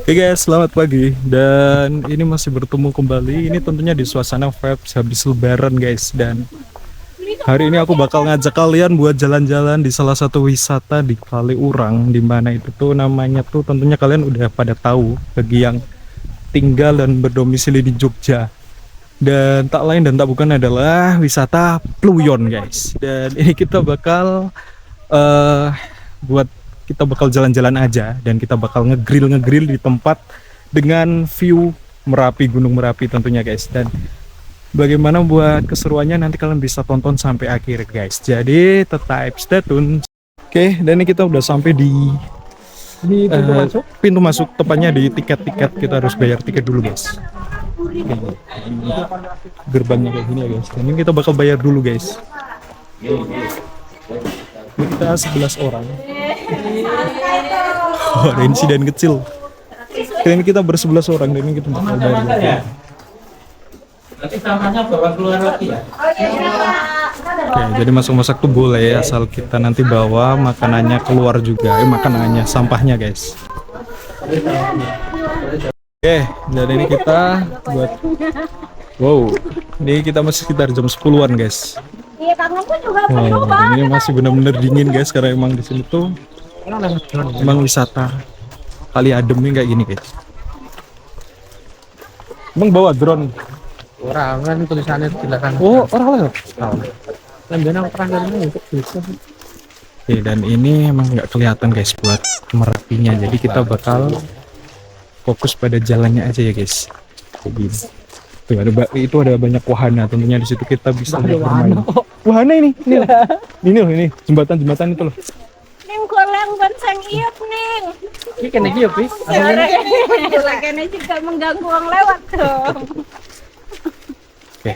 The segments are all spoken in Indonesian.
Oke guys, selamat pagi dan ini masih bertemu kembali. Ini tentunya di suasana vibes habis lebaran guys. Dan hari ini aku bakal ngajak kalian buat jalan-jalan di salah satu wisata di Kaliurang, di mana itu tuh namanya tuh tentunya kalian udah pada tahu bagi yang tinggal dan berdomisili di Jogja. Dan tak lain dan tak bukan adalah wisata Pluyon guys. Dan ini kita bakal eh buat kita bakal jalan-jalan aja dan kita bakal ngegrill di tempat dengan view Merapi, Gunung Merapi tentunya guys. Dan bagaimana buat keseruannya nanti kalian bisa tonton sampai akhir guys. Jadi tetap stay tune. Oke, dan ini kita udah sampai di pintu masuk, tepatnya di tiket kita harus bayar tiket dulu guys. Ini gerbangnya kayak gini ya guys. Dan ini kita bakal bayar dulu guys. Ini kita 11 orang. Oh, ada insiden kecil. Ini kita ber-11 orang dan ini kita bakal bayar dulu. Nanti sampahnya bawa keluar lagi ya? Oke, jadi masak-masak tuh boleh asal kita nanti bawa makanannya keluar juga. Makanannya, sampahnya guys. Oke, dan ini kita buat ini kita masih sekitar jam 10-an guys. Iya, Kang Nunggu juga Wow, dan ini masih benar-benar dingin guys karena emang di sini tuh emang wisata kali ademnya kayak gini guys. Emang bawa drone? Orang kan tulisannya di belakang. Oh, orang lah. Lambian aku pernah dari untuk bisa. Oke, dan ini emang nggak kelihatan guys buat Merapinya, jadi kita bakal fokus pada jalannya aja ya guys. Kayak gini. Tuh, itu ada banyak wahana, tentunya di situ kita bisa bermain. Wahana ini loh, jembatan itu loh. Ning goleng bonseng iep ning. Ini kena giyo, Pi. Kene juga mengganggu orang lewat dong. Oke.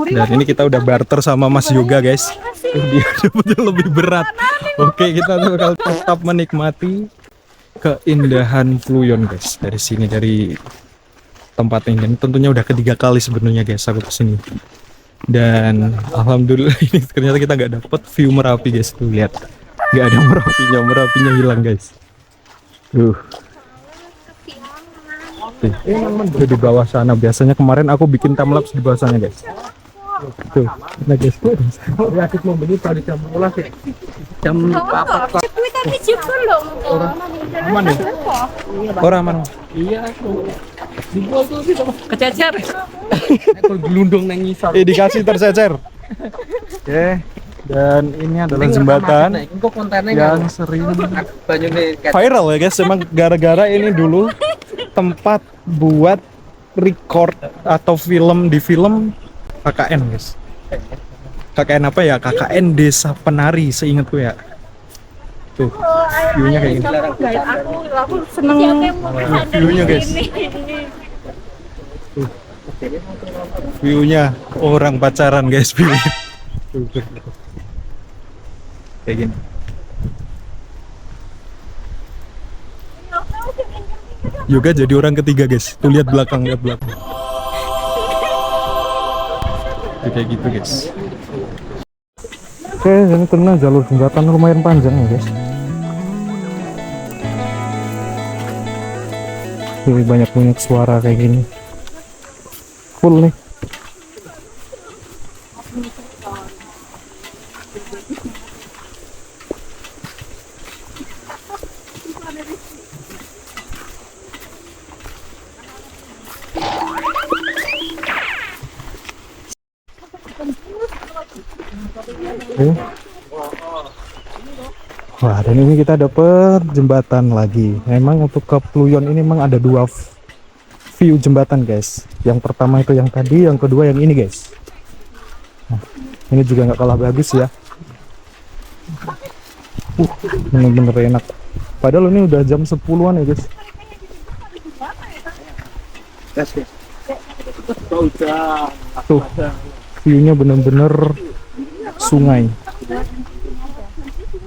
Dan ini kita udah barter sama Mas Yoga guys. Dia dapetnya lebih berat. Oke, kita bakal tetap menikmati keindahan Pluyon guys dari sini, dari tempat ini. Dan tentunya udah ketiga kali sebenarnya guys aku kesini. Dan alhamdulillah ini ternyata kita nggak dapet view Merapi guys. Tuh lihat, nggak ada Merapinya hilang guys. Tuh udah di bawah sana. Biasanya kemarin aku bikin timelapse di bawah sana guys. Tuh, nah guys. Ya, aku mau beli pada jam 12 ya. Jam 4. Kuwi tapi juga lho. Aman ya? Orang aman. Iya, aku. Dibuat tuh sih kececer. Aku gelundung nang ngisor. Dikasih tercecer. Oke. Dan ini adalah jembatan yang sering viral ya guys. Emang gara-gara ini dulu tempat buat record atau film di film KKN guys. KKN apa ya? KKN Desa Penari seingatku ya. Tuh, view-nya kayak gini. Aku seneng View-nya guys. Tuh. View-nya orang pacaran guys, view-nya. Tuh. Kayak gini. Yoga jadi orang ketiga guys. Tuh lihat belakang. Tuh, kayak gitu guys. Oke, ini karena jalur jembatan lumayan panjang ya guys. Ini banyak suara kayak gini. Full nih. Wah, dan ini kita dapet jembatan lagi. Memang untuk ke Pluyon ini memang ada dua view jembatan guys. Yang pertama itu yang tadi, yang kedua yang ini guys. Nah, ini juga nggak kalah bagus ya. Bener-bener enak. Padahal ini udah jam 10-an ya guys. Tuh, view-nya bener-bener sungai.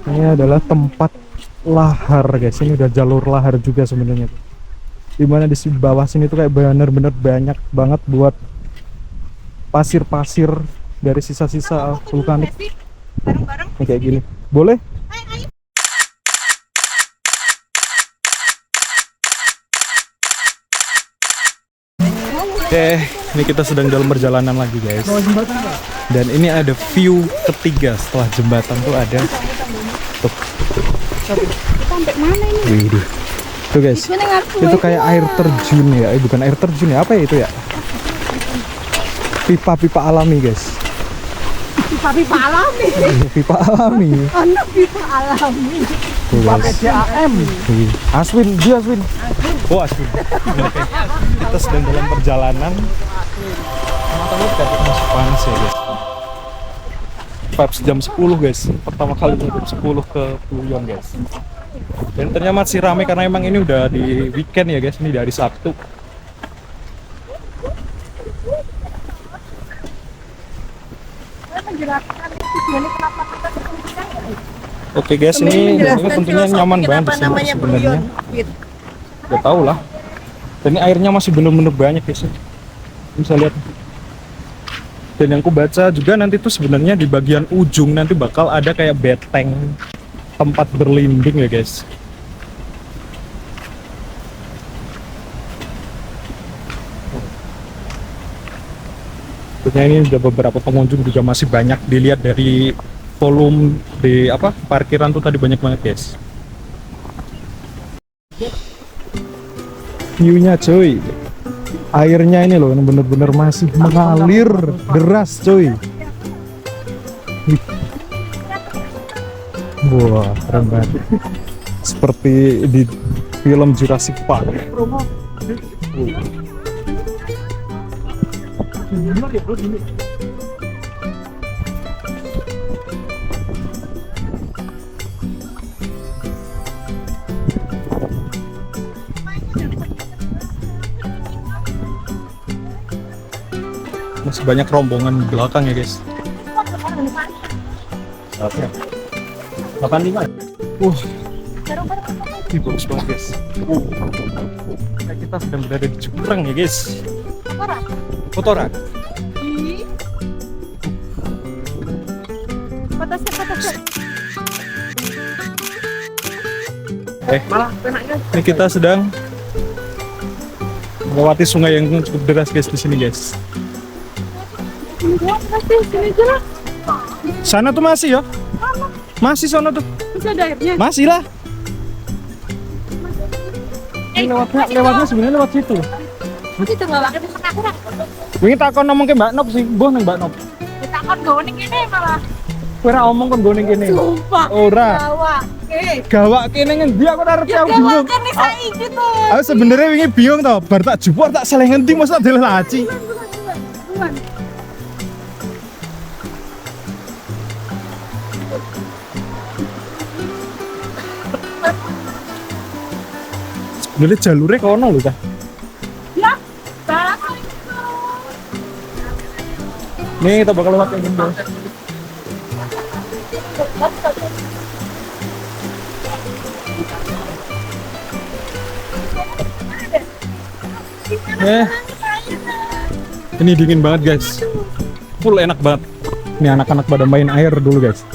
Ini adalah tempat lahar guys. Ini udah jalur lahar juga sebenarnya. Dimana di bawah sini tuh kayak bener-bener banyak banget buat pasir-pasir dari sisa-sisa vulkanik. Kayak gini. Boleh? Oke, ini kita sedang dalam perjalanan lagi guys. Dan ini ada view ketiga setelah jembatan tuh ada. Tuh. Sampai mana ini? Wih, tuh guys. Itu kayak air terjun ya. Bukan air terjun ya, apa ya itu ya? Pipa-pipa alami guys. Pipa-pipa alami. Pipa alami. Anak pipa alami. Tuh guys. Wih, Aswin, dia Aswin. Oh Aswin. Oke. Kita sedang dalam perjalanan. Masih panas ya guys. Vibes jam 10 guys. Pertama kali jam 10 ke Pluyon guys. Dan ternyata masih ramai karena emang ini udah di weekend ya guys. Ini dari Sabtu. Oke guys, ini tentunya nyaman banget di sini sebenarnya. Gak tau lah. Dan ini airnya masih bener-bener banyak guys. Bisa lihat. Dan yang ku baca juga nanti tuh sebenarnya di bagian ujung nanti bakal ada kayak beteng tempat berlindung ya guys. Tentunya ini udah beberapa pengunjung juga masih banyak dilihat dari volume di apa parkiran tuh tadi banyak banget guys. View-nya cuy. Airnya ini loh bener-bener masih mengalir deras cuy. Wah, keren banget. Seperti di film Jurassic Park. Masih banyak rombongan di belakang ya guys. 85. Ini bagus banget guys. Nah, kita sedang berada di jurang ya guys. Kotoran. Ini kita sedang melewati sungai yang cukup deras guys di sini guys. Sana tuh masih ya? Masih sana tuh. Masih ada airnya? Masih lah. Lewatnya sebenarnya lewat situ. Masih tuh nggak pakai bisa. Wingi takon ngomong ke Mbak Nop sih, boh nang Mbak Nop. Takon goning ini malah. Kowe ora omong kon gone kene. Sumpah. Ora. Gawak. Gawak kene ngendi aku ora ngerti aku bingung. Gawak kan saiki tuh. Aku sebenarnya wingi bingung to, bar tak jupuk tak seleh ngendi mosok deleh laci. Bulan. Sebenarnya jalurnya kono lho ta. Ya. Barang. Nih kita bakal lewat yang ini. Ini dingin banget guys, full enak banget. Ini anak-anak pada main air dulu guys.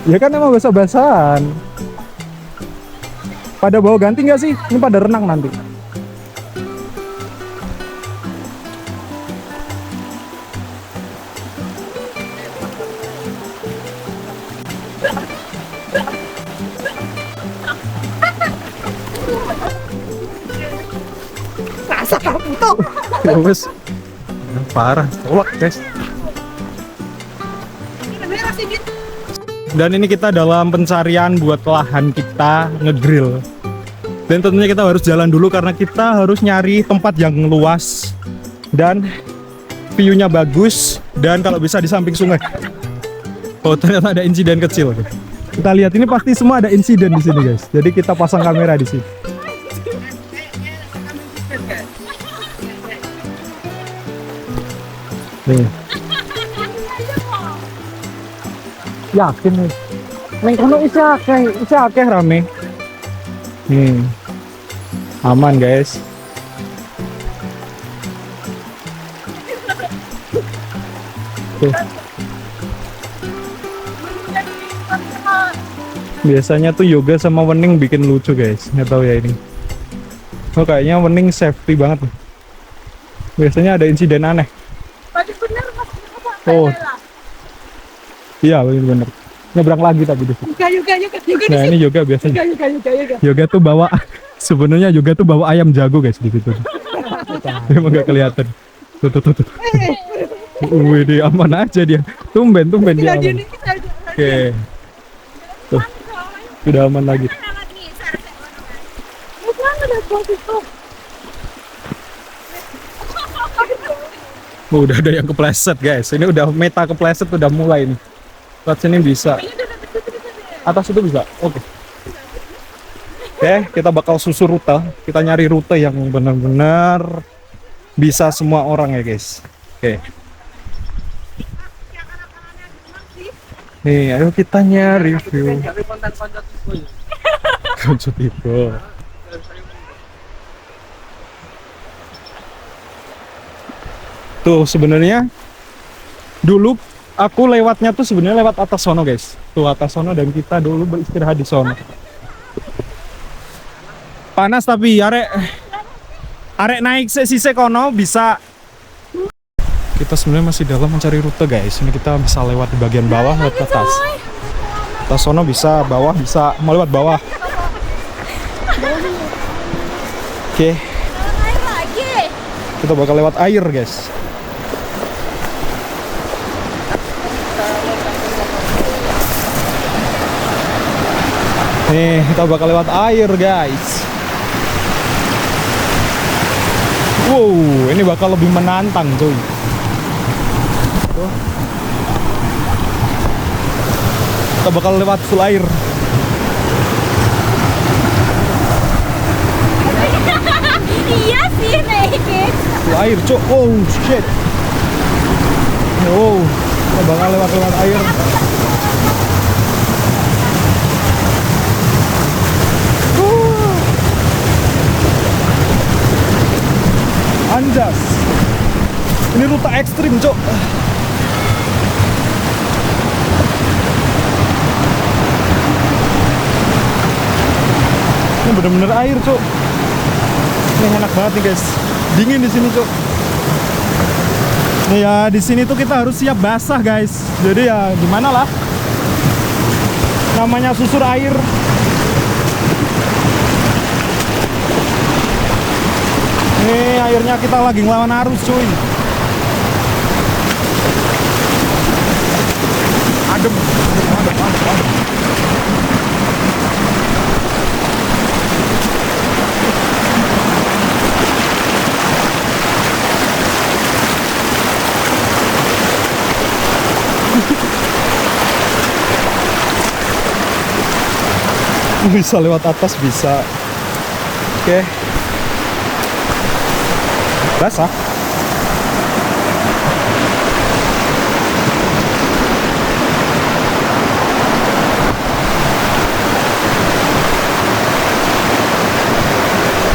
Ya kan emang basah-basahan. Pada bawa ganti nggak sih? Ini pada renang nanti. Rasa kamu tuh. Ya wes, parah, tolak guys. Dan ini kita dalam pencarian buat lahan kita ngegrill. Dan tentunya kita harus jalan dulu karena kita harus nyari tempat yang luas dan view-nya bagus dan kalau bisa di samping sungai. Oh ternyata ada insiden kecil. Kita lihat ini pasti semua ada insiden di sini guys. Jadi kita pasang kamera di sini. Nih. Yakin nih. Neng kono isi akeh rame. Nih. Aman guys. Tuh. Biasanya tuh Yoga sama Wening bikin lucu guys, nggak tahu ya ini. Oh kayaknya Wening safety banget nih. Biasanya ada insiden aneh. Bener mas. Oh. Iya bener-bener. Nyebrang lagi tapi di situ. Yoga Nah ini Yoga biasanya. Yoga. Yoga tuh bawa sebenarnya Yoga tuh bawa ayam jago guys di situ. Emang gak kelihatan. Tuh. Wih dia aman aja dia. Tumben dia aman. Oke. Tuh. Sudah aman lagi. Udah ada yang kepleset guys. Ini udah meta kepleset udah mulai nih. Lewat sini bisa. Atas itu bisa. Oke. Oke, kita bakal susun rute. Kita nyari rute yang benar-benar bisa semua orang ya guys. Oke. Nih, ayo kita nyari view. Konco tipe. Tuh sebenarnya dulu aku lewatnya tuh sebenarnya lewat atas sono guys. Tuh atas sono dan kita dulu beristirahat di sono. Panas tapi arek naik sisi kono bisa. Kita sebenarnya masih dalam mencari rute guys. Ini kita bisa lewat di bagian bawah lewat atas. Atas sono bisa, bawah bisa, mau lewat bawah. Oke. Kita bakal lewat air guys. Nih, kita bakal lewat air guys. Wow, ini bakal lebih menantang cuy. Kita bakal lewat full air. Iya sih naikin. Full air cuy. Oh shit. Oh, kita bakal lewat air. Anjas. Ini rute ekstrim, Cok. Ini bener-bener air, Cok. Ini enak banget nih, guys. Dingin di sini, Cok. Nih ya, di sini tuh kita harus siap basah, guys. Jadi ya gimana lah. Namanya susur air. Ini airnya kita lagi ngelawan arus cuy. Adem. Bisa lewat atas bisa. Oke. Basah.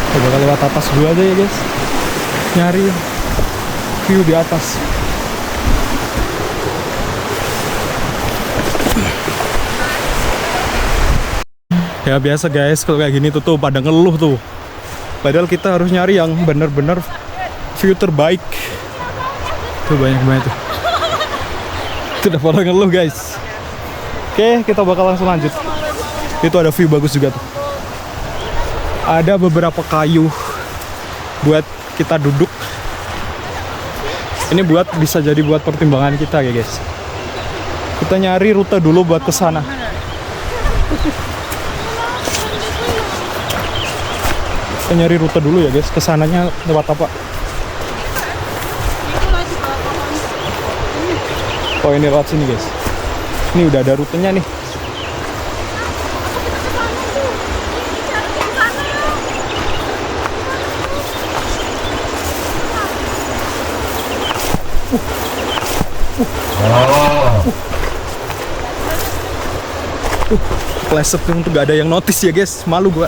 Kita bakal lewat atas dulu aja ya guys. Nyari view di atas. Ya biasa guys, kalau kayak gini tuh pada ngeluh tuh. Padahal kita harus nyari yang bener-bener view terbaik. Tuh banyak banget tuh. Udah pada ngeluh guys. Oke, kita bakal langsung lanjut. Itu ada view bagus juga tuh. Ada beberapa kayu buat kita duduk. Ini buat bisa jadi buat pertimbangan kita ya guys. Kita nyari rute dulu buat ke sana. Kita nyari rute dulu ya guys, kesananya lewat apa? Oh ini lewat sini guys. Ini udah ada rutenya nih. Pleset untuk gak ada yang notice ya guys, malu gua.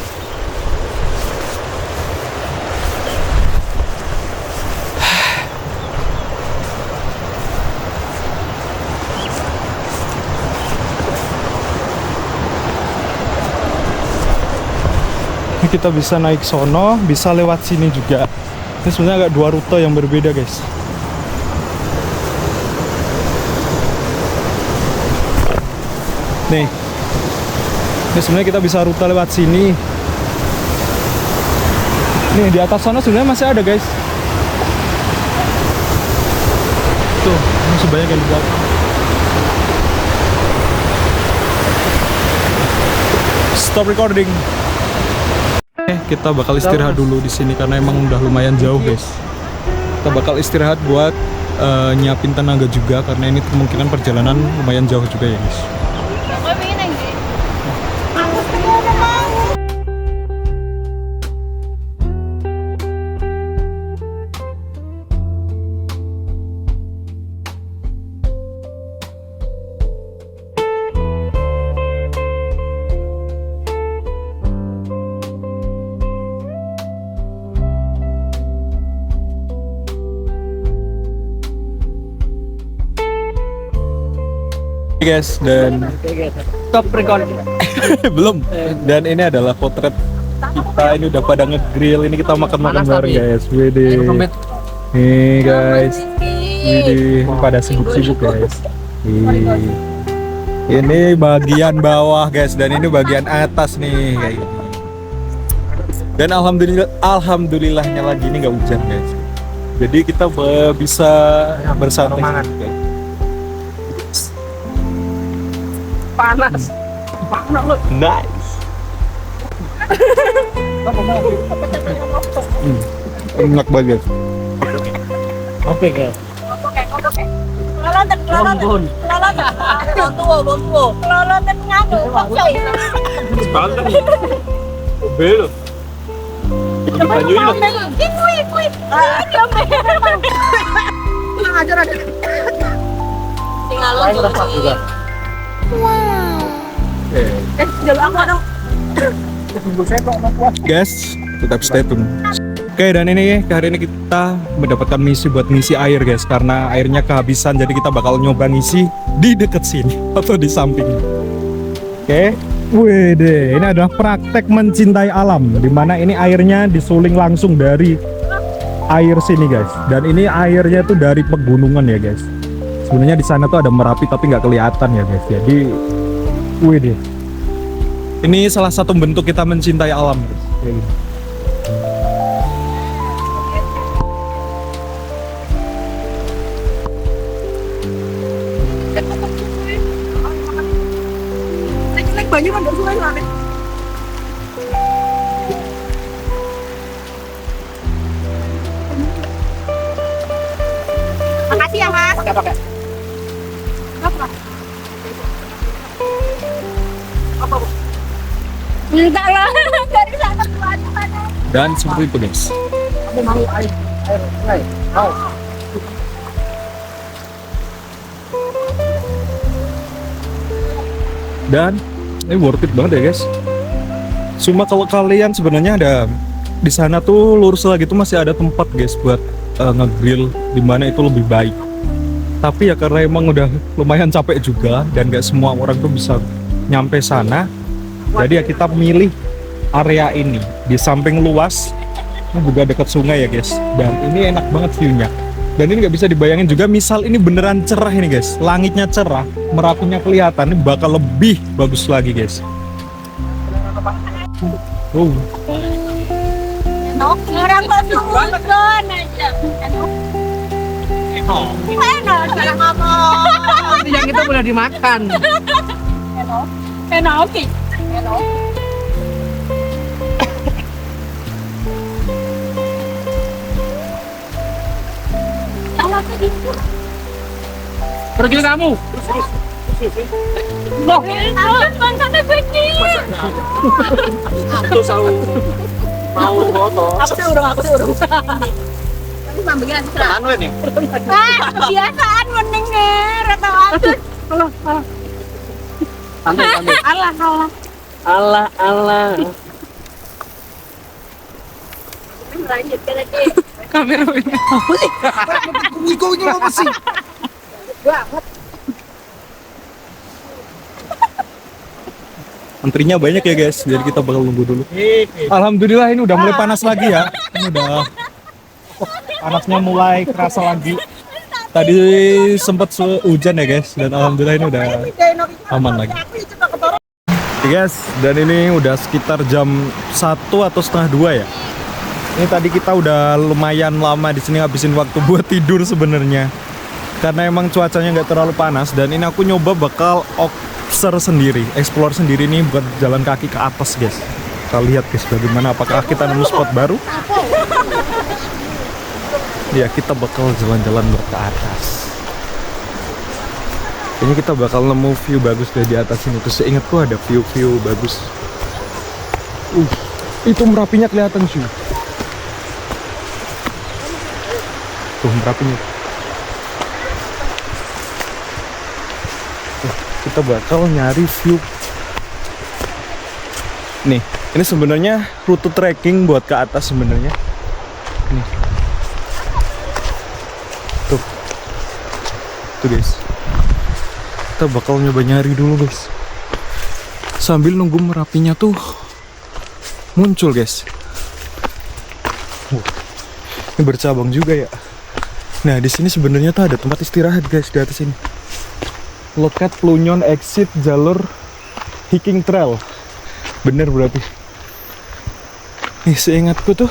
kita bisa naik sono, bisa lewat sini juga. Ini sebenarnya agak dua rute yang berbeda guys. Nih, ini sebenarnya kita bisa rute lewat sini. Nih di atas sana sebenarnya masih ada guys. Tuh, masih banyak yang di belakang. Stop recording. Kita bakal istirahat dulu di sini karena emang udah lumayan jauh guys. Kita bakal istirahat buat nyiapin tenaga juga karena ini kemungkinan perjalanan lumayan jauh juga ya guys. Guys, dan Stop recording. belum. Dan ini adalah potret kita, ini udah pada ngegrill, ini kita makan-makan Panas bareng tapi. guys. Widih. Nih guys. Widih, pada sibuk-sibuk guys. Ih. Ini bagian bawah guys dan ini bagian atas nih kayak gini. Dan alhamdulillahnya lagi ini nggak hujan guys. Jadi kita bisa bersantai guys. Panas. Panas lu. Nice. Enak banget. Oke, guys. Kelolotan. Kelolotan ngadu. Sepantan. Bel. Kuit. Tinggal juga. Guys, tetap stay tune. Oke, dan ini hari ini kita mendapatkan misi buat ngisi air guys, karena airnya kehabisan jadi kita bakal nyoba ngisi di deket sini atau di samping. Oke. Wede, ini adalah praktek mencintai alam, dimana ini airnya disuling langsung dari air sini guys. Dan ini airnya tuh dari pegunungan ya guys. Sebenarnya di sana tuh ada Merapi tapi nggak kelihatan ya guys. Jadi, wede, ini salah satu bentuk kita mencintai alam guys. Kayak gini. banyak ada sungai sana. Makasih ya mas. Pakai. Apa? Enggak lah, dari sana keluarnya mana? Dan seperti itu guys. Kamu mau air sungai? Mau. Dan ini worth it banget ya guys. Cuma kalau kalian sebenarnya ada di sana tuh lurus lagi tuh masih ada tempat guys buat ngegrill di mana itu lebih baik. Tapi ya karena emang udah lumayan capek juga dan gak semua orang tuh bisa nyampe sana. Jadi ya kita milih area ini di samping luas, ini juga dekat sungai ya guys. Dan ini enak banget view-nya. Dan ini nggak bisa dibayangin juga, misal ini beneran cerah ini guys, langitnya cerah, Merapinya kelihatan, ini bakal lebih bagus lagi guys. Oh. Orang kok suudon aja. Enak, salah ngomong. Yang kita boleh dimakan. Enak, oke. Enak. Pergi kamu. Loh, awan mantannya begini. Aku selalu mau foto. Aku urung. Tapi sampeyan serah. Anu ini. Kebiasaan mendengar atau atus. Sampai. Allah. Melanjutkan lagi. Kamera ini. Kau ini apa sih? Antrinya banyak ya guys, jadi kita bakal nunggu dulu. Alhamdulillah ini udah mulai panas lagi ya. Ini udah panasnya mulai kerasa lagi. Tadi sempat hujan ya guys, dan alhamdulillah ini udah aman lagi. Oke guys, dan ini udah sekitar jam 1 atau setengah 2 ya. Ini tadi kita udah lumayan lama di sini ngabisin waktu buat tidur sebenarnya. Karena emang cuacanya nggak terlalu panas, dan ini aku nyoba bakal observe sendiri, explore sendiri nih buat jalan kaki ke atas guys. Kita lihat guys bagaimana, apakah kita nemu spot baru. Ya kita bakal jalan-jalan ke atas. Kayaknya kita bakal nemu view bagus dari atas ini. Terus seingatku ada view bagus. Itu Merapinya kelihatan cuy. Tuh Merapinya. Kita bakal nyari view. Nih, ini sebenarnya rute trekking buat ke atas sebenarnya. Nih. Tuh guys. Kita bakal nyoba nyari dulu guys. Sambil nunggu Merapinya tuh muncul guys. Ini bercabang juga ya. Nah, di sini sebenarnya tuh ada tempat istirahat guys di atas ini. Loket Plunyon exit jalur hiking trail. Bener berarti. Nih seingatku tuh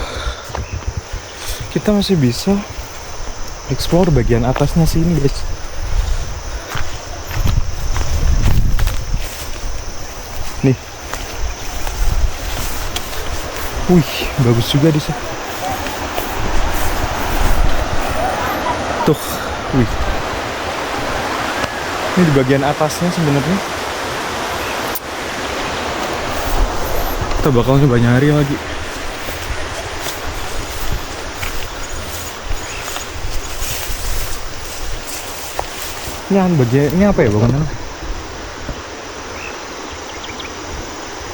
kita masih bisa explore bagian atasnya sini guys. Nih. Wih, bagus juga di sini. Tuh, wih. Ini di bagian atasnya sebenarnya. Kita bakal coba nyari lagi. Ini apa ya bangunan?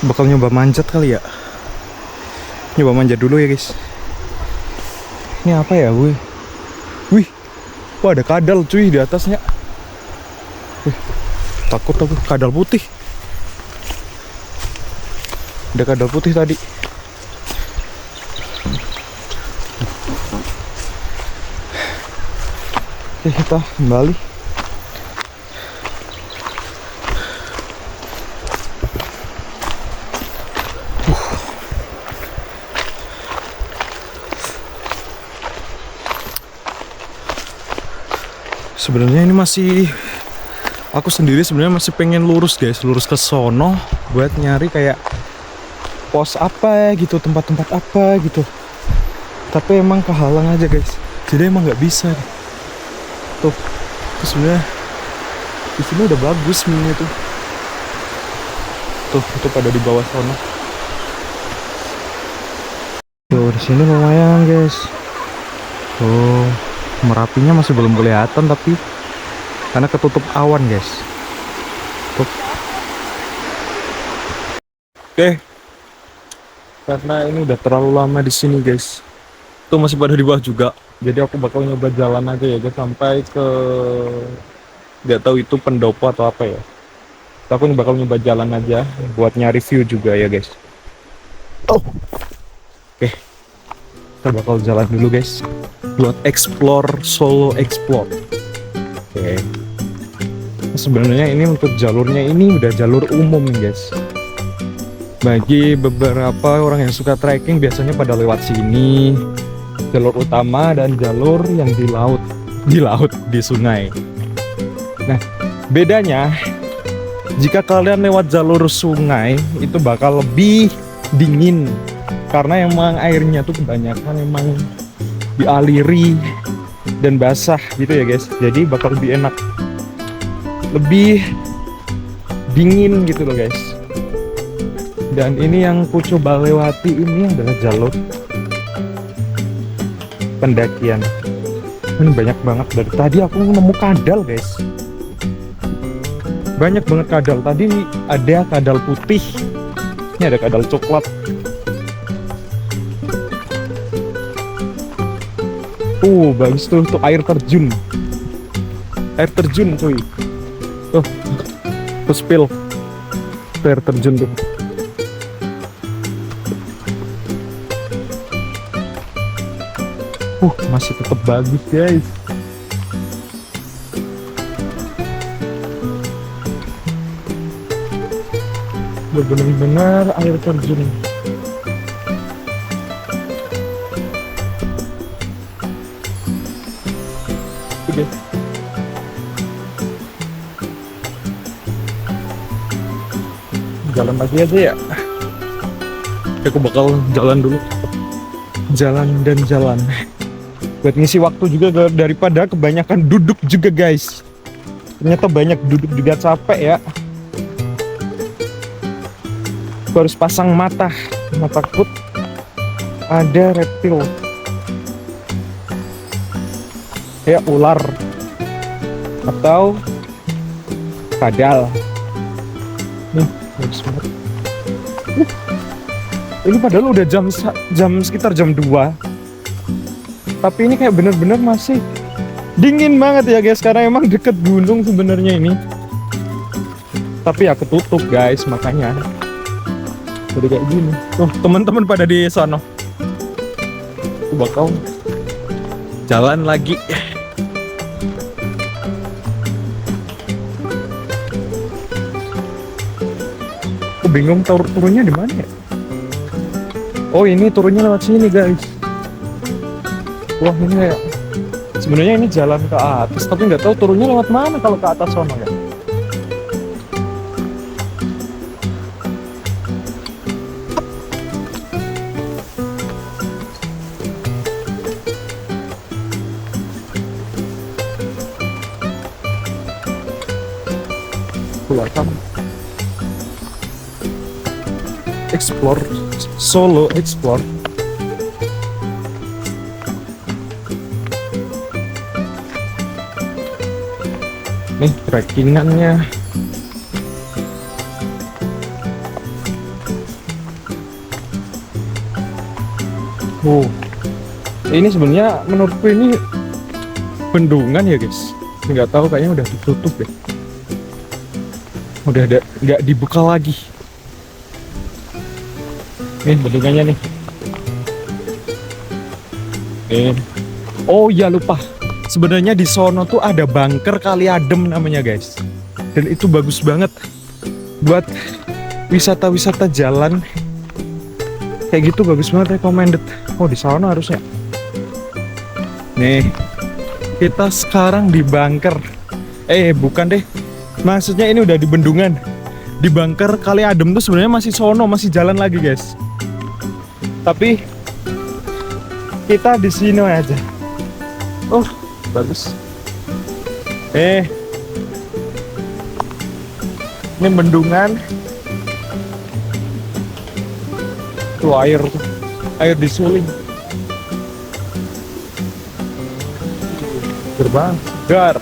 Bakal nyoba manjat kali ya. Nyoba manjat dulu ya guys. Ini apa ya wih? Wih, wah ada kadal cuy di atasnya. Wih, takut aku, kadal putih. Ada kadal putih tadi. Oke, kita kembali. Sebenarnya ini masih, aku sendiri sebenarnya masih pengen lurus guys, lurus ke sono buat nyari kayak pos apa gitu, tempat-tempat apa gitu. Tapi emang kehalang aja guys, jadi emang nggak bisa. Tuh, sebenarnya di sini udah bagus mini tuh. Tuh, itu pada di bawah sono. Tuh, di sini lumayan guys. Tuh. Merapinya masih belum kelihatan tapi karena ketutup awan guys. Tuh. Oke. Karena ini udah terlalu lama di sini guys. Tuh masih pada di bawah juga. Jadi aku bakal nyoba jalan aja ya guys sampai ke, nggak tahu itu pendopo atau apa ya. Aku bakal nyoba jalan aja buat nyari view juga ya guys. Oh. Oke. Kita bakal jalan dulu guys buat explore, solo explore. Oke. Sebenarnya ini untuk jalurnya ini udah jalur umum nih guys. Bagi beberapa orang yang suka trekking biasanya pada lewat sini. Jalur utama dan jalur yang di laut, di sungai. Nah, bedanya jika kalian lewat jalur sungai itu bakal lebih dingin karena emang airnya tuh kebanyakan emang dialiri dan basah gitu ya guys, jadi bakal lebih enak, lebih dingin gitu loh guys. Dan ini yang ku coba lewati ini adalah jalur pendakian. Ini banyak banget, dari tadi aku nemu kadal guys, banyak banget kadal. Tadi ada kadal putih, ini ada kadal coklat. Bagus tuh air terjun. Air terjun cuy. Tuh spill air terjun tuh. Masih tetap bagus guys. Benar-benar air terjun. Oke. Jalan lagi aja ya. Aku bakal jalan dulu. Jalan dan jalan. Buat ngisi waktu juga daripada kebanyakan duduk juga guys. Ternyata banyak duduk juga capek ya. Aku harus pasang mata takut ada reptil ya, ular atau kadal. Nih bagus banget. Ini padahal udah jam sekitar jam 2, tapi ini kayak bener-bener masih dingin banget ya guys, karena emang deket gunung sebenarnya ini, tapi ya ketutup guys, makanya jadi kayak gini. Tuh teman-teman pada di sana. Aku bakal jalan lagi. Aku bingung turunnya di mana ya? Oh ini turunnya lewat sini guys. Wah ini kayak sebenarnya ini jalan ke atas, tapi nggak tahu turunnya lewat mana kalau ke atas sana ya. Welcome. Explore, solo explore. Nih trekkingannya. Ini sebenarnya menurutku ini bendungan ya guys. Nggak tahu, kayaknya udah ditutup deh. Udah nggak dibuka lagi. Nih bendungannya nih. Oh ya lupa. Sebenarnya di sono tuh ada bunker Kali Adem namanya guys. Dan itu bagus banget buat wisata-wisata jalan. Kayak gitu bagus banget, recommended. Oh di sono harusnya. Nih. Kita sekarang di bunker. Bukan deh. Maksudnya ini udah di bendungan. Di bunker Kali Adem tuh sebenarnya masih sono, masih jalan lagi guys. Tapi kita di sini aja. Oh, bagus. Ini bendungan. Tuh air disuling. Gerbang segar.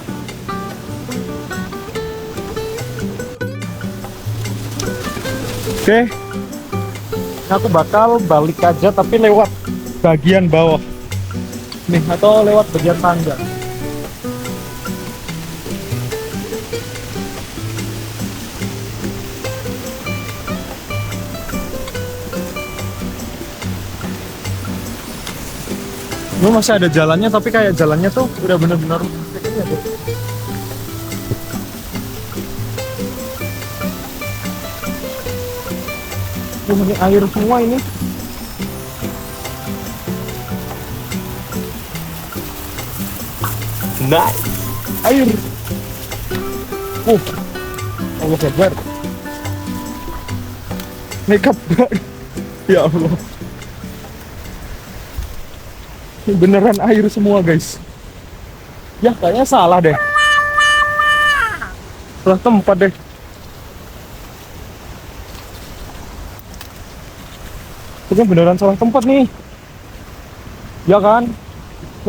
Oke, aku bakal balik aja tapi lewat bagian bawah nih, atau lewat bagian tangga. Ini masih ada jalannya, tapi kayak jalannya tuh udah bener-bener kayak gini. Ini air semua ini. Nice. Air. Allah Akbar. Makeup. Ya Allah. Ini beneran air semua guys. Ya kayaknya salah deh. Salah tempat deh. Ini beneran salah tempat nih. Ya kan?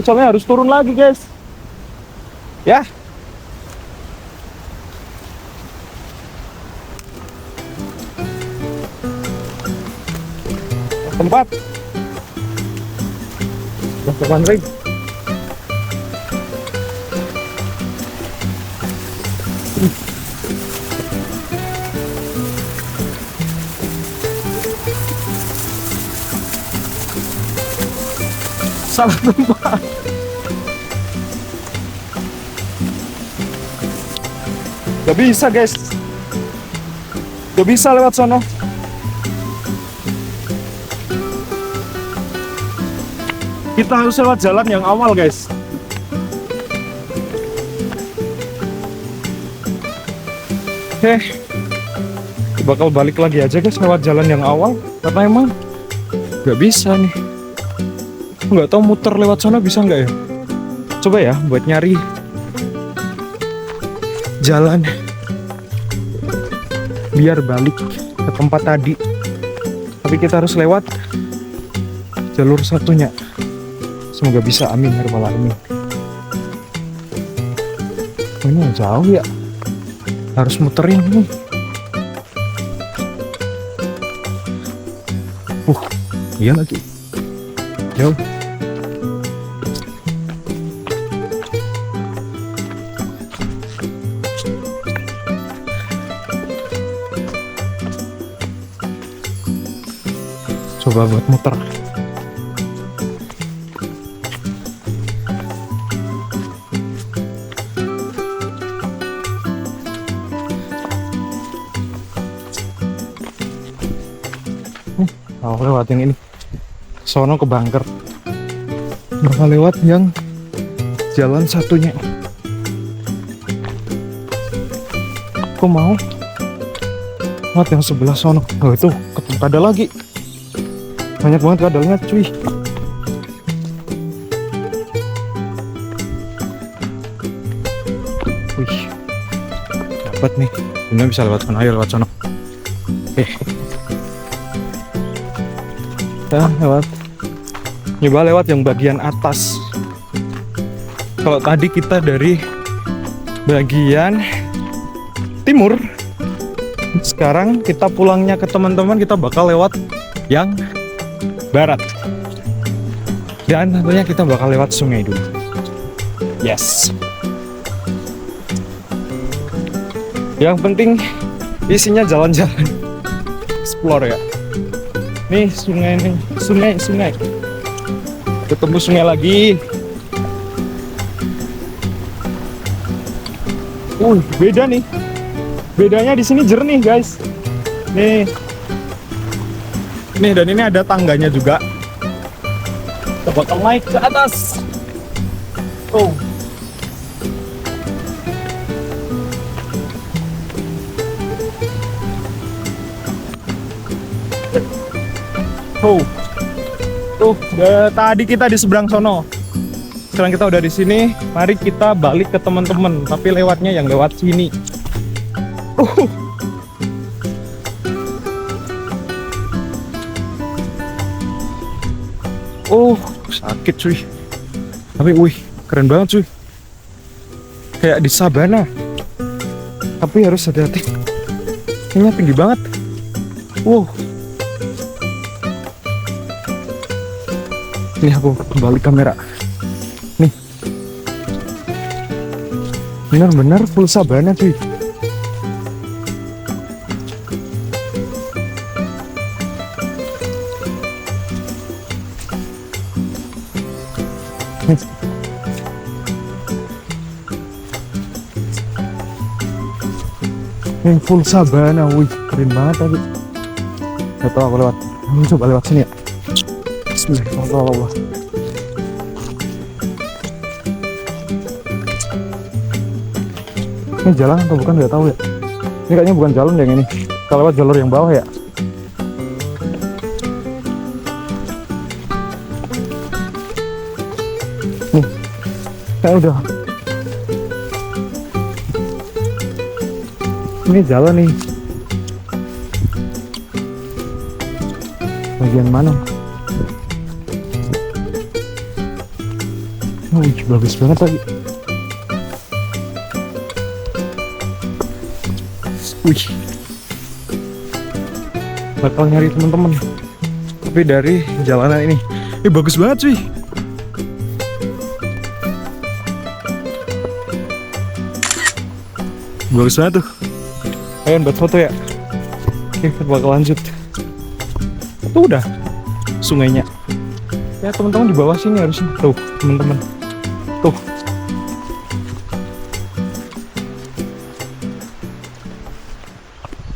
Soalnya harus turun lagi guys. Ya. Tempat. Teman ring. Salah tempat. Gak bisa guys. Gak bisa lewat sono. Kita harus lewat jalan yang awal guys. Oke, bakal balik lagi aja guys lewat jalan yang awal karena emang gak bisa nih. Nggak tahu muter lewat sana bisa nggak ya? Coba ya buat nyari jalan biar balik ke tempat tadi. Tapi kita harus lewat jalur satunya. Semoga bisa, amin ya rabbal alamin. Oh, ini jauh ya. Harus muterin nih. Iya lagi. Jauh. Coba buat muter. Lewatin ini sono ke bunker, bakal lewat yang jalan satunya. Aku mau lewat yang sebelah sono. Oh itu ketemu kadal lagi, banyak banget kadalnya cuy. Wih, dapat nih. Ini bisa lewat sono, ayo lewat sono. Kita nyoba lewat yang bagian atas. Kalau tadi kita dari bagian timur, sekarang kita pulangnya ke teman-teman, kita bakal lewat yang barat. Dan tentunya kita bakal lewat sungai dulu. Yes. Yang penting isinya jalan-jalan, explore ya. Nih sungai nih, sungai. Ketemu sungai lagi. Beda nih. Bedanya di sini jernih, guys. Nih. Nih, dan ini ada tangganya juga. Kita bakal naik ke atas. Oh. Tadi kita di seberang sono. Sekarang kita udah di sini. Mari kita balik ke teman-teman, tapi lewatnya yang lewat sini. Sakit cuy. Tapi wih, keren banget cuy. Kayak di sabana. Tapi harus hati-hati. Ini tinggi banget. Ini aku balik kamera. Nih. Benar-benar full sabana cuy. Ini full sabana, wih keren banget tadi. Gak tau aku lewat. Coba lewat sini ya. Bismillahirrahmanirrahim. Ini jalan atau bukan nggak tahu ya. Ini kayaknya bukan jalan yang ini. Kita lewat jalur yang bawah ya. Nih, kayak udah. Ini jalan nih. Bagian mana? Bagus banget tadi. Wih, bakal nyari teman-teman. Tapi dari jalanan ini, bagus banget cuy. Bagus banget tuh. Ayo buat foto ya. Oke, kita bakal lanjut. Itu udah sungainya. Ya teman-teman di bawah sini harusnya. Tuh teman-teman. Tuh.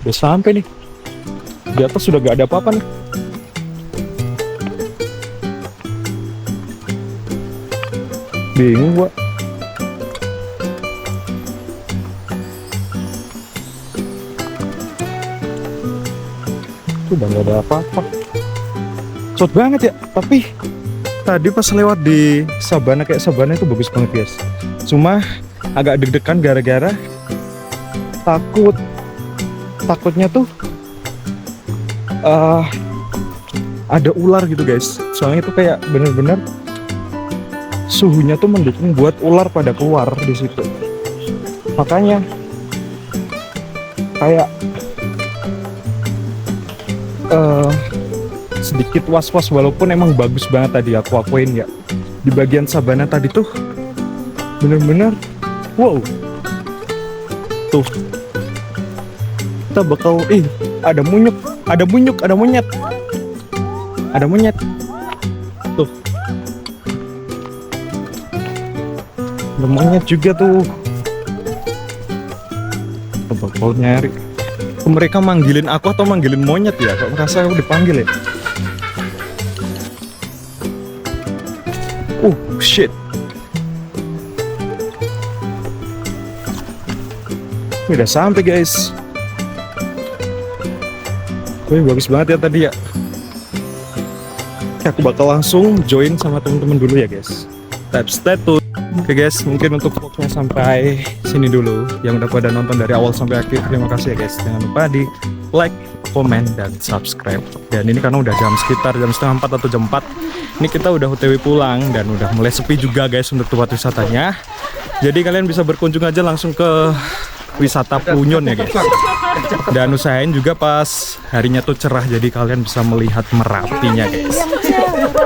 Udah sampai nih. Di atas sudah gak ada apa-apa nih. Bingung gua. Udah gak ada apa-apa. Cepet banget ya. Tapi tadi pas lewat di sabana kayak sabana itu bagus banget guys. Cuma agak deg-degan gara-gara takutnya tuh ada ular gitu guys. Soalnya itu kayak bener-bener suhunya tuh mendukung buat ular pada keluar di situ. Makanya kayak sedikit was-was, walaupun emang bagus banget tadi aku akuin ya. Di bagian sabana tadi tuh bener-bener wow. Tuh kita bakal ada monyet. Tuh ada monyet juga tuh. Kita bakal nyari. Mereka manggilin aku atau manggilin monyet ya? Kok merasa aku dipanggil ya? Shit. Udah sampai guys. Wih, bagus banget ya tadi ya. Aku bakal langsung join sama temen-temen dulu ya guys. Stay tune. Oke guys, mungkin untuk vlognya sampai sini dulu. Yang udah pada nonton dari awal sampai akhir, terima kasih ya guys. Jangan lupa di like, komen, dan subscribe. Dan ini karena udah sekitar jam setengah 4 atau jam 4. Ini kita udah OTW pulang dan udah mulai sepi juga guys untuk tempat wisatanya. Jadi kalian bisa berkunjung aja langsung ke wisata Punyon ya guys. Dan usahain juga pas harinya tuh cerah, jadi kalian bisa melihat Merapinya guys.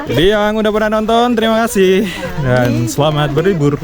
Jadi yang udah pernah nonton, terima kasih dan selamat berlibur.